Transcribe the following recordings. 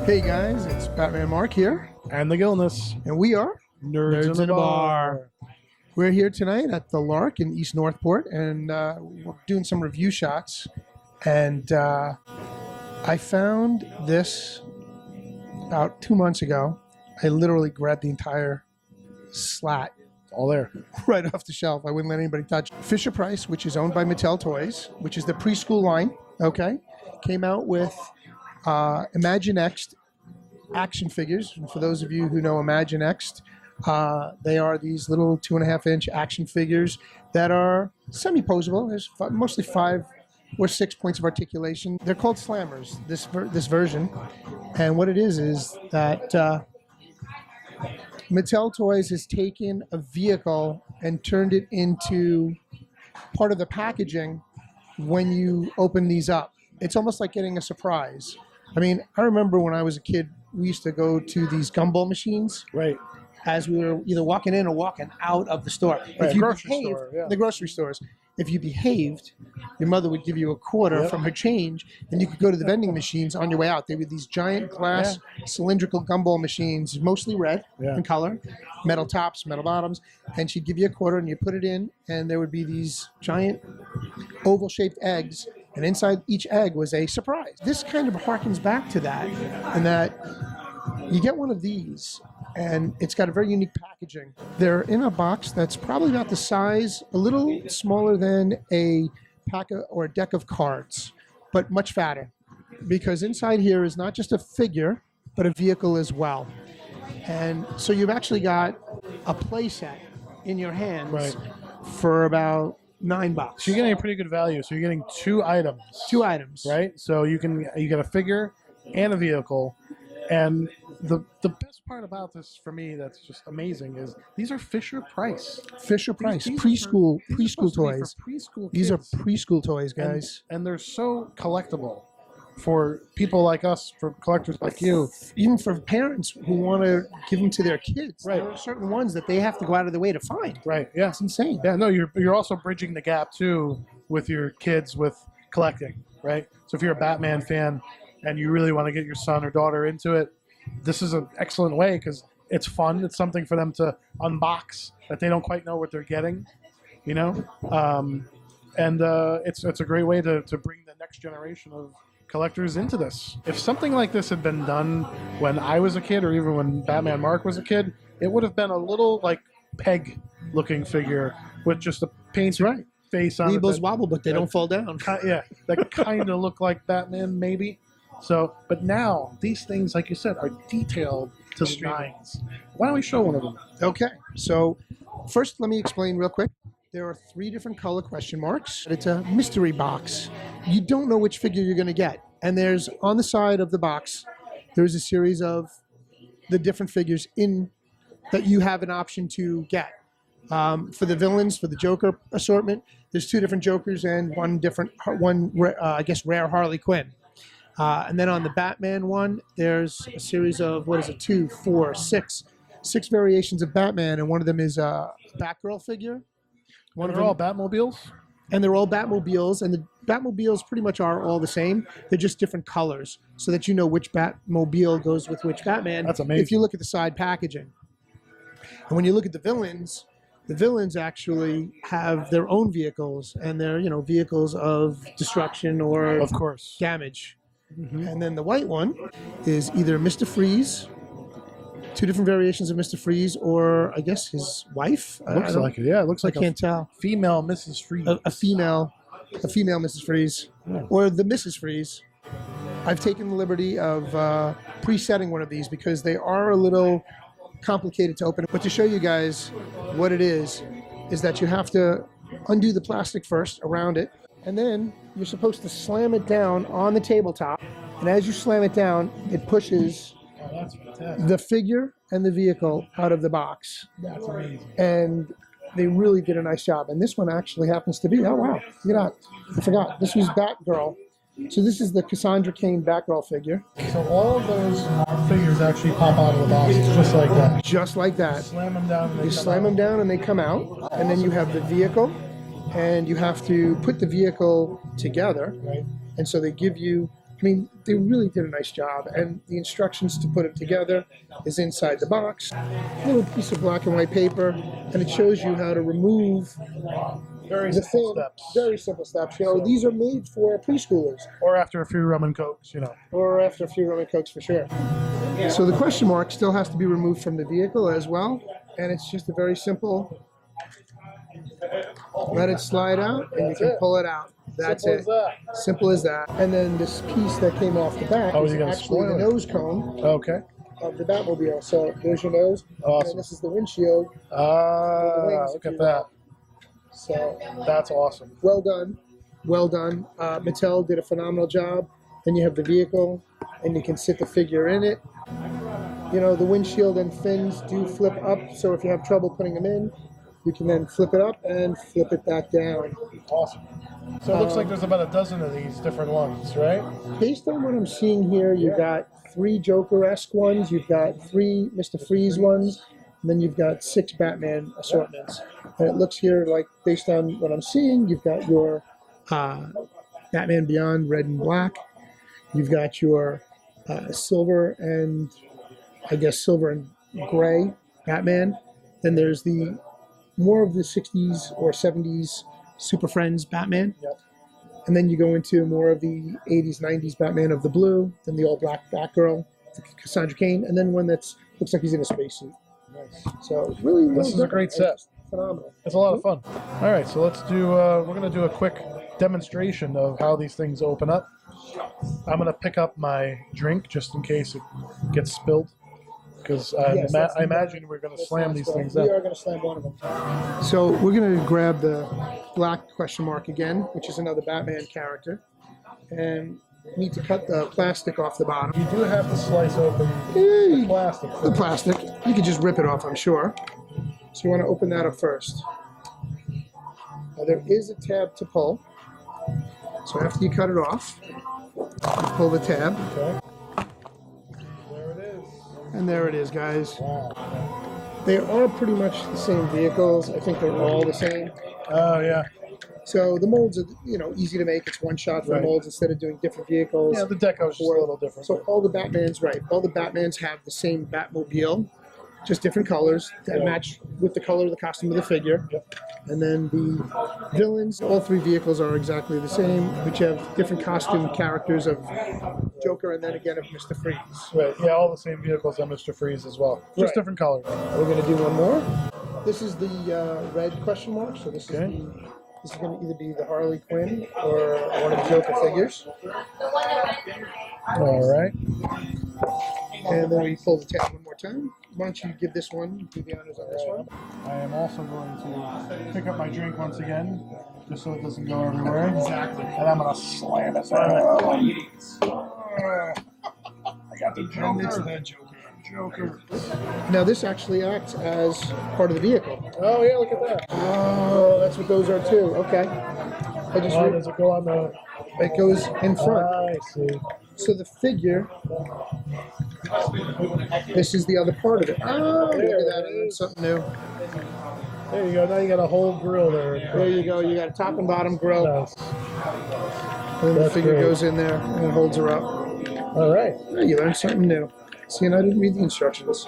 Hey guys, it's Batman Marc here, And the Gilness. and we are Nerds in a Bar. We're here tonight at the Lark in East Northport, and we're doing some review shots. And I found this about 2 months ago. I literally grabbed the entire slat All there. right off the shelf. I wouldn't let anybody touch. Fisher-Price, which is owned by Mattel Toys, which is the preschool line, okay, came out with Imaginext action figures. And for those of you who know Imaginext, they are these little 2.5-inch action figures that are semi-posable. There's mostly 5 or 6 points of articulation. They're called slammers, this version. And what it is that Mattel Toys has taken a vehicle and turned it into part of the packaging when you open these up. It's almost like getting a surprise. I mean, I remember when I was a kid, we used to go to these gumball machines. Right. As we were either walking in or walking out of the store. Right, If you grocery behaved, store, yeah. the grocery stores, if you behaved, your mother would give you a quarter from her change, and you could go to the vending machines on your way out. They were these giant glass cylindrical gumball machines, mostly red in color, metal tops, metal bottoms, and she'd give you a quarter and you put it in, and there would be these giant oval-shaped eggs, and inside each egg was a surprise. This kind of harkens back to that, in that you get one of these, and it's got a very unique packaging. They're in a box that's probably about the size, a little smaller than a pack or a deck of cards, but much fatter. Because inside here is not just a figure, but a vehicle as well. And so you've actually got a play set in your hands for about $9. So you're getting a pretty good value. So you're getting 2 items. 2 items. Right? So you get a figure and a vehicle. And the best part about this for me that's just amazing is these are Fisher-Price. Fisher-Price, These preschool toys. These are preschool toys, guys. And they're so collectible for people like us, for collectors like you. Even for parents who want to give them to their kids. Right. There are certain ones that they have to go out of their way to find. Right, yeah. It's insane. Yeah, no, you're also bridging the gap, too, with your kids with collecting, right? So if you're a Batman fan and you really want to get your son or daughter into it, this is an excellent way because it's fun. It's something for them to unbox that they don't quite know what they're getting, you know? And it's a great way to bring the next generation of collectors into this. If something like this had been done when I was a kid or even when Batman Marc was a kid, it would have been a little like peg-looking figure with just a painted face on it. Weebles wobble, but they don't fall down. Yeah, that kind of look like Batman, maybe. So, but now these things, like you said, are detailed to the nines. Why don't we show one of them? Okay, so first let me explain real quick. There are 3 different color question marks. It's a mystery box. You don't know which figure you're going to get. And there's, on the side of the box, there's a series of the different figures in that you have an option to get. For the villains, for the Joker assortment, there's 2 different Jokers and one rare Harley Quinn. And then on the Batman one, there's a series of, 2, 4, 6 variations of Batman, and one of them is a Batgirl figure. They're all Batmobiles? And they're all Batmobiles, and the Batmobiles pretty much are all the same. They're just different colors, so that you know which Batmobile goes with which Batman. That's amazing. If you look at the side packaging. And when you look at the villains actually have their own vehicles, and they're, vehicles of destruction or of course damage. Mm-hmm. And then the white one is either Mr. Freeze, 2 different variations of Mr. Freeze, or I guess his wife. Looks like it. Yeah, it looks like I can't tell. Female Mrs. Freeze. A female Mrs. Freeze, or the Mrs. Freeze. I've taken the liberty of presetting one of these because they are a little complicated to open. But to show you guys what it is that you have to undo the plastic first around it, and then you're supposed to slam it down on the tabletop. And as you slam it down, it pushes the figure and the vehicle out of the box. That's amazing. And they really did a nice job. And this one actually happens to be, oh wow, look at that. I forgot, this was Batgirl. So this is the Cassandra Cain Batgirl figure. So all of those figures actually pop out of the box just like that. Just like that. Slam them down and they You slam them down and they come out. And then you have the vehicle, and you have to put the vehicle together. Right. And so they give you I mean, they really did a nice job, and the instructions to put it together is inside the box. A little piece of black and white paper, and it shows you how to remove Very the simple thin. steps. Very simple steps. You know, these are made for preschoolers. Or after a few rum and cokes, you know. Or after a few rum and cokes for sure. So the question mark still has to be removed from the vehicle as well, and it's just a very simple, let it slide out, and you can pull it out. That's it. Simple as that. And then this piece that came off the back is actually the nose cone of the Batmobile. So there's your nose, and this is the windshield. Look at that. So that's awesome. Well done. Well done. Mattel did a phenomenal job. Then you have the vehicle, and you can sit the figure in it. You know, the windshield and fins do flip up, so if you have trouble putting them in, you can then flip it up and flip it back down. Awesome. So it looks like there's about a dozen of these different ones, right? Based on what I'm seeing here, you've got 3 Joker-esque ones, you've got 3 Mr. Freeze ones, and then you've got 6 Batman assortments. And it looks here like, based on what I'm seeing, you've got your Batman Beyond Red and Black. You've got your silver and, I guess, silver and gray Batman. Then there's the more of the 60s or 70s Super Friends Batman. Yep. And then you go into more of the 80s, 90s Batman of the blue, then the all-black Batgirl, Cassandra Cain, and then one that looks like he's in a spacesuit. Nice. So really, this is a great set. Phenomenal. It's a lot of fun. All right, so let's do. We're going to do a quick demonstration of how these things open up. I'm going to pick up my drink just in case it gets spilled, because I imagine we're going to slam these things up. We are going to slam one of them. So we're going to grab the black question mark again, which is another Batman character, and need to cut the plastic off the bottom. You do have to slice open the plastic. The plastic. You can just rip it off, I'm sure. So you want to open that up first. Now there is a tab to pull. So after you cut it off, you pull the tab. Okay. There it is. And there it is, guys. Wow. They are pretty much the same vehicles. I think they're all the same. Oh, yeah. So the molds are, you know, easy to make. It's one shot for molds instead of doing different vehicles. Yeah, the deco is just a little different. So all the Batmans, right? All the Batmans have the same Batmobile, just different colors that match with the color of the costume of the figure. Yep. And then the villains, all 3 vehicles are exactly the same, which have different costume characters of Joker and then again of Mr. Freeze. Right. Yeah, all the same vehicles on Mr. Freeze as well. Just different colors. We're going to do one more. This is the red question mark. So this is this is going to either be the Harley Quinn or one of the Joker figures. All right. And then we pull the tab one more time. Why don't you give this one, do the honors on this one? I am also going to pick up my drink once again, just so it doesn't go everywhere. Exactly. And I'm going to slam it down. I got the Joker. It's the Joker. Now this actually acts as part of the vehicle. Oh yeah, look at that. Oh, that's what those are too. Okay. Does it go on the... It goes in front. I see. So the figure, this is the other part of it. Oh, look at that. Something new. There you go. Now you got a whole grill there. There you go. You got a top and bottom grill. Nice. And the figure goes in there and holds her up. All right. Yeah, you learned something new. See, and I didn't read the instructions.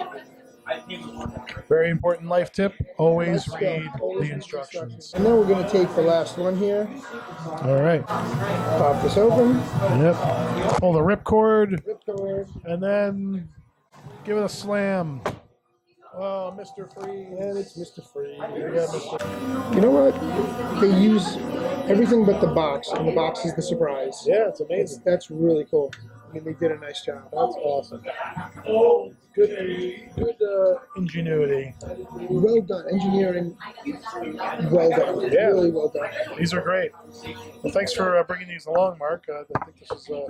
Very important life tip. Always read the instructions. And then we're going to take the last one here. All right. Pop this open. Yep. Pull the ripcord. Ripcord. And then give it a slam. Oh, Mr. Freeze. And it's Mr. Freeze. Yeah, Mr. You know what? They use everything but the box, and the box is the surprise. Yeah, it's amazing. That's really cool. I mean, they did a nice job. That's awesome. Good ingenuity. Well done. Engineering, well done. Yeah. Really well done. These are great. Well, thanks for bringing these along, Mark. I think this is a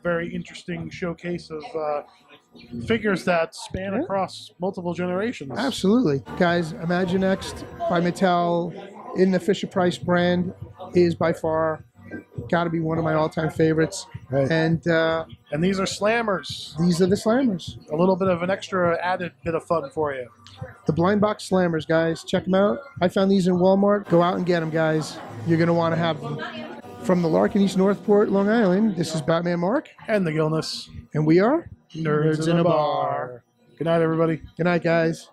very interesting showcase of figures that span across multiple generations. Absolutely. Guys, Imaginext by Mattel in the Fisher-Price brand is by far got to be one of my all-time favorites. Right. And these are slammers. These are the slammers. A little bit of an extra added bit of fun for you. The blind box slammers, guys. Check them out. I found these in Walmart. Go out and get them, guys. You're going to want to have them. From the Lark in East Northport, Long Island, this is Batman Marc. And the Gilness. And we are Nerds in a Bar. Good night, everybody. Good night, guys.